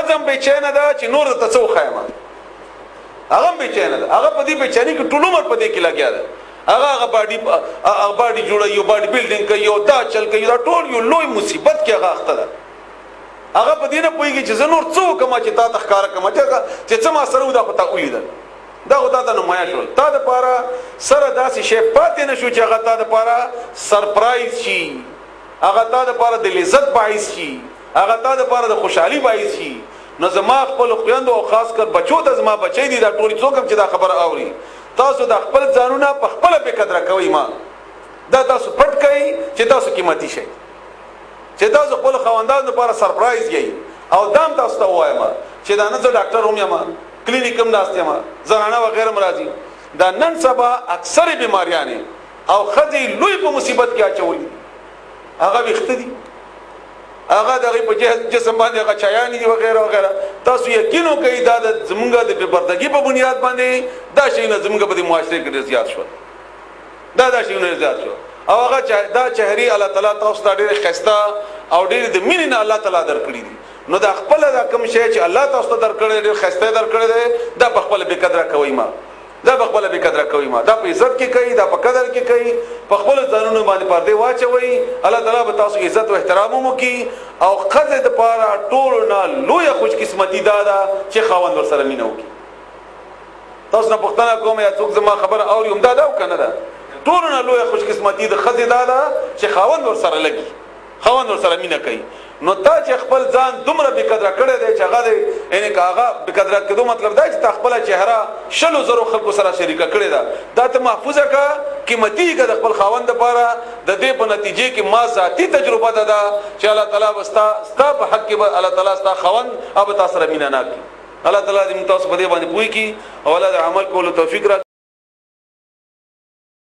خزم بے چینه ده چې نور ته څو خایمه هغه بے چینه ده هغه په دې بے چینی کې ټول عمر په دې کې لګیا ده هغه باډي جوړي یو باډي بلډینګ کوي یو دا چل کوي دا ټول یو لوی مصیبت کې هغه اخته ده هغه په دې نه پويږي چې زنور څو کما چې تا تخکار کما چې څه ما سره ودا پتا ولیدل دا غوتا ته نمایا شول تا د پاره سره داسې شی پاتې نشو چې هغه تا د پاره سرپرایز شي هغه تا د پاره د لذت باعث شي هغه تا د پاره د خوشحالي باعث شي نو زما خپل خويندو او خاص کر بچو ته زما بچي دي دا ټول څوک چې دا خبر اوري تاسو د خپل ځانونه په خپل به قدر کوي ما دا تاسو پټ کوي چې تاسو قیمتي شي چې تاسو خپل خواندانو لپاره سرپرایز یي او دام تاسو ته وایم چې دا نه زه ډاکټر هم یم کلینیک هم ناست یم زنانه وغیرہ مرাজি دا نن سبا اکثر بیماریاں او خدي لوی په مصیبت کې اچولي هغه وخت دي هغه دغه په جسم باندې هغه چایانی دي وغیرہ وغیرہ تاسو یقینو کوي دا د زمونږه د بردګي په بنیاد باندې دا شی نه زمونږه په معاشره کې زیات شو دا شی نه زیات شو او هغه دا چهري الله تعالی تاسو ته ډېر خسته او ډېر د مینې نه الله تعالی درکړي دي نو دا خپل دا کوم شی چې الله تاسو ته درکړي ډېر خسته درکړي دي دا په خپل به قدر کوي ما دا په خپل به قدر کوي ما دا په عزت کې کوي دا په قدر کې کوي په خپل ځانونو باندې پردې واچوي الله تعالی به تاسو عزت او احترام مو کوي او خزه د پاره ټول نه لوی خوش قسمتي دادا چې خاوند ور سره مينو کوي تاسو نه پښتنه کوم یا څوک زما خبر اوري هم دا کنه دا ټول نه لوی خوش قسمتي د خزه دادا چې خاوند ور سره لګي خاوند ور سره مينه کوي نو تا چې خپل ځان دومره به قدر کړی دی چې هغه یعنی کاغه به قدر کړو مطلب دا چې خپل چهره شلو زرو خلکو سره شریکه کړی دا ته محفوظه کا قیمتي کا خپل خاوند لپاره د دې په نتیجې کې ما ذاتی تجربه ده چې الله تعالی واستا په حق کې الله تعالی ستا خاوند او تاسو سره مینا نه کوي الله تعالی دې تاسو په دې باندې پوي کی او الله د عمل کولو توفیق را